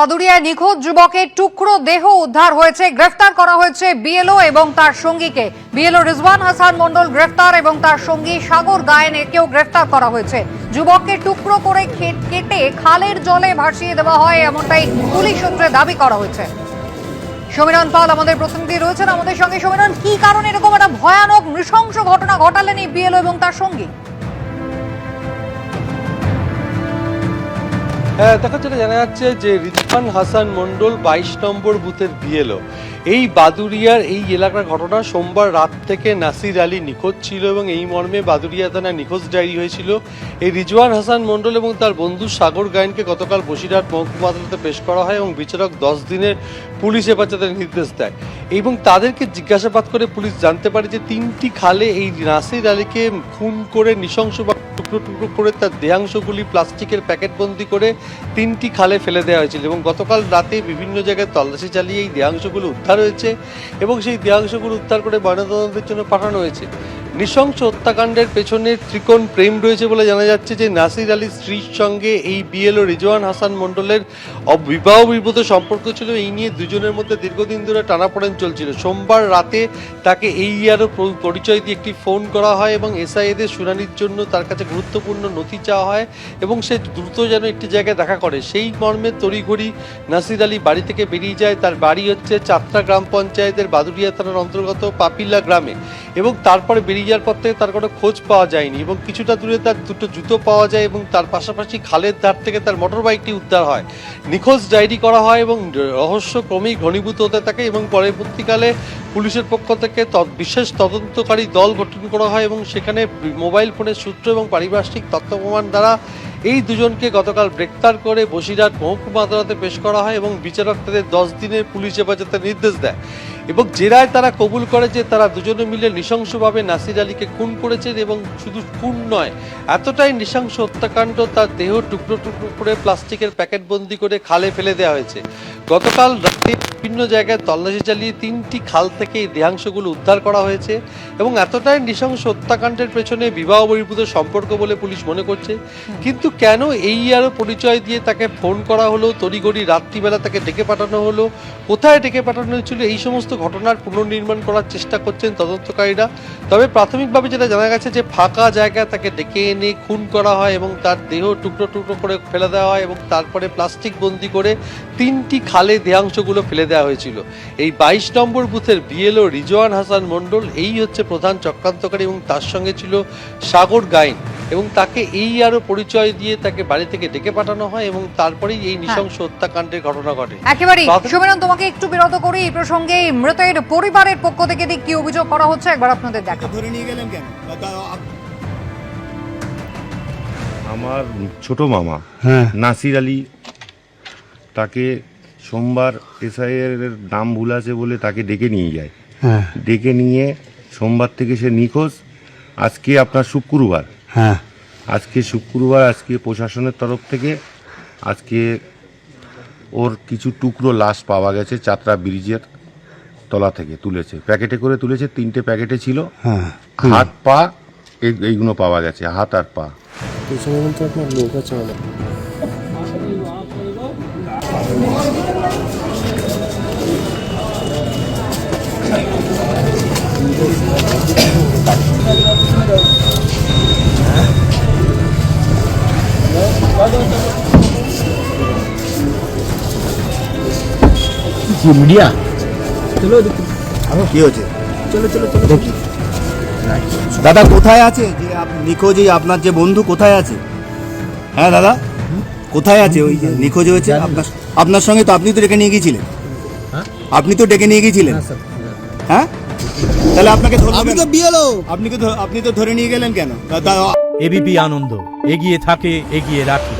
বাদুড়িয়ায় নিখোঁজ যুবকের টুকরো দেহ উদ্ধার হয়েছে। গ্রেফতার করা হয়েছে বিএলও এবং তার সঙ্গীকে। বিএলও রিজওয়ান হাসান মন্ডল গ্রেফতার এবং তার সঙ্গী সাগর গায়েনকেও গ্রেফতার করা হয়েছে। যুবককে টুকরো করে কেটে খালের জলে ভাসিয়ে দেওয়া হয়, এমনটাই পুলিশ সূত্রে দাবি করা হয়েছে। সমীরণ পাল আমাদের প্রতিনিধি রয়েছেন আমাদের সঙ্গে। সমীরণ, কি কারণে এরকম একটা ভয়ানক নৃশংস ঘটনা ঘটালেন এই বিএলও এবং তার সঙ্গী? দেখা যেটা জানা যাচ্ছে যে রিজওয়ান হাসান মন্ডল 22 নম্বর বুথের বিএলও। এই বাদুড়িয়ার এই এলাকার ঘটনা সোমবার রাত থেকে নাসির আলী নিখোঁজ ছিল এবং এই মর্মে বাদুড়িয়া থানায় নিখোঁজ ডায়েরি হয়েছিল। এই রিজওয়ান হাসান মন্ডল এবং তার বন্ধু সাগর গায়েনকে গতকাল বসিরহাট মহকুমা আদালতে পেশ করা হয় এবং বিচারক 10 দিনের পুলিশ হেফাজতের নির্দেশ দেয় এবং তাদেরকে জিজ্ঞাসাবাদ করে পুলিশ জানতে পারে যে 3টি খালে এই নাসির আলীকে খুন করে নৃশংসভাবে টুকরো টুকরো করে তার দেহাংশগুলি প্লাস্টিকের প্যাকেটবন্দি করে 3টি খালে ফেলে দেওয়া হয়েছিল এবং গতকাল রাতে বিভিন্ন জায়গায় তল্লাশি চালিয়ে এই দেহাংশগুলো উদ্ধার হয়েছে এবং সেই দেহাংশগুলো উদ্ধার করে ময়নাতদন্তের জন্য পাঠানো হয়েছে। নৃশংস হত্যাকাণ্ডের পেছনে ত্রিকোণ প্রেম রয়েছে বলে জানা যাচ্ছে যে নাসির আলীর স্ত্রীর সঙ্গে এই বিএলও রিজওয়ান হাসান মন্ডলের বিবাহ বিবাদ সম্পর্ক ছিল। এই নিয়ে দুজনের মধ্যে দীর্ঘদিন ধরে টানাপোড়েন চলছিল। সোমবার রাতে তাকে এইআরও পরিচয় দিয়ে একটি ফোন করা হয় এবং এসআইদের শুনানির জন্য তার কাছে গুরুত্বপূর্ণ নথি চাওয়া হয় এবং সে দ্রুত যেন একটি জায়গায় দেখা করে। সেই মর্মে তড়িঘড়ি নাসির আলী বাড়ি থেকে বেরিয়ে যায়। তার বাড়ি হচ্ছে চাত্রা গ্রাম পঞ্চায়েতের বাদুড়িয়া থানার অন্তর্গত পাপিলা গ্রামে এবং তারপরে বেরিয়ে যাওয়ার পর থেকে তার কোনো খোঁজ পাওয়া যায়নি এবং কিছুটা দূরে তার দুটো জুতো পাওয়া যায় এবং তার পাশাপাশি খালের ধার থেকে তার মোটর বাইকটি উদ্ধার হয়। নিখোঁজ ডায়েরি করা হয় এবং রহস্য ক্রমেই ঘনীভূত হতে থাকে এবং পরবর্তীকালে পুলিশের পক্ষ থেকে বিশেষ তদন্তকারী দল গঠন করা হয় এবং সেখানে মোবাইল ফোনের সূত্র এবং পারিপার্শ্বিক তথ্য প্রমাণ দ্বারা এই দুজনকে গতকাল গ্রেপ্তার করে বসিরহাট মহকুমা আদালতে পেশ করা হয় এবং বিচারক তাদের 10 দিনের পুলিশ হেফাজতের নির্দেশ দেয় এবং জেরায় তারা কবুল করে যে তারা দুজনে মিলে নৃশংসভাবে নাসির আলীকে খুন করেছেন এবং শুধু খুন নয়, এতটাই নৃশংস হত্যাকাণ্ড, তার দেহ টুকরো টুকরো করে প্লাস্টিকের প্যাকেটবন্দি করে খালে ফেলে দেওয়া হয়েছে। গতকাল রাতে বিভিন্ন জায়গায় তল্লাশি চালিয়ে 3টি খাল থেকে এই দেহাংশগুলো উদ্ধার করা হয়েছে এবং এতটাই নৃশংস হত্যাকাণ্ডের পেছনে বিবাহ বহির্ভূত সম্পর্ক বলে পুলিশ মনে করছে। কিন্তু কেন এইআরও পরিচয় দিয়ে তাকে ফোন করা হলো, তড়িঘড়ি রাত্রিবেলা তাকে ডেকে পাঠানো হলো, কোথায় ডেকে পাঠানো হয়েছিল, এই সমস্ত ঘটনার পুনর্নির্মাণ করার চেষ্টা করছেন তদন্তকারীরা। তবে প্রাথমিকভাবে যেটা জানা গেছে যে ফাঁকা জায়গায় তাকে ডেকে এনে খুন করা হয় এবং তার দেহ টুকরো টুকরো করে ফেলে দেওয়া হয় এবং তারপরে প্লাস্টিক বন্দি করে 3টি খালে দেহাংশগুলো ফেলে দেওয়া হয়েছিল। এই 22 নম্বর বুথের বিএলও রিজওয়ান হাসান মন্ডল এই হচ্ছে প্রধান চক্রান্তকারী এবং তার সঙ্গে ছিল সাগর গায়েন এবং তাকে এইআরও পরিচয় দিয়ে তাকে বাড়ি থেকে ডেকে পাঠানো হয় এবং তারপরেই এই নৃশংস হত্যাকাণ্ডের ঘটনা ঘটে। একেবারে সমীরণ, তোমাকে একটু বিরত করি। এই প্রসঙ্গে মৃতের পরিবারের পক্ষ থেকে কি অভিযোগ করা হচ্ছে একবার আপনাদের দেখা। ধরে নিয়ে গেলেন কেন? আমার ছোট মামা নাসির আলী, তাকে সোমবার এসআইয়ের নাম ভুল আছে বলে তাকে ডেকে নিয়ে যায়। ডেকে নিয়ে সোমবার থেকে সে নিখোঁজ। আজকে আপনার শুক্রবার, আজকে প্রশাসনের তরফ থেকে আজকে ওর কিছু টুকরো লাশ পাওয়া গেছে। চাত্রা ব্রিজের তলা থেকে তুলেছে, প্যাকেটে করে তুলেছে। 3টে প্যাকেটে ছিল। হাত পা এইগুলো পাওয়া গেছে, হাত আর পা। আপনার লোক আছে মিডিয়া চলো কি হয়েছে? চলো চলো চলো দেখি। দাদা কোথায় আছে যে নিখোঁজ? আপনার যে বন্ধু কোথায় আছে? হ্যাঁ দাদা, কোথায় আছে ওই যে নিখোঁজ হয়েছে? আপনার সঙ্গে তো আপনি তো ডেকে নিয়ে গিয়েছিলেন। আপনি তো ডেকে নিয়ে গিয়েছিলেন। হ্যাঁ, তাহলে আপনাকে আপনি তো ধরে নিয়ে গেলেন কেন? এবিপি আনন্দ, এগিয়ে থাকে, এগিয়ে রাখে।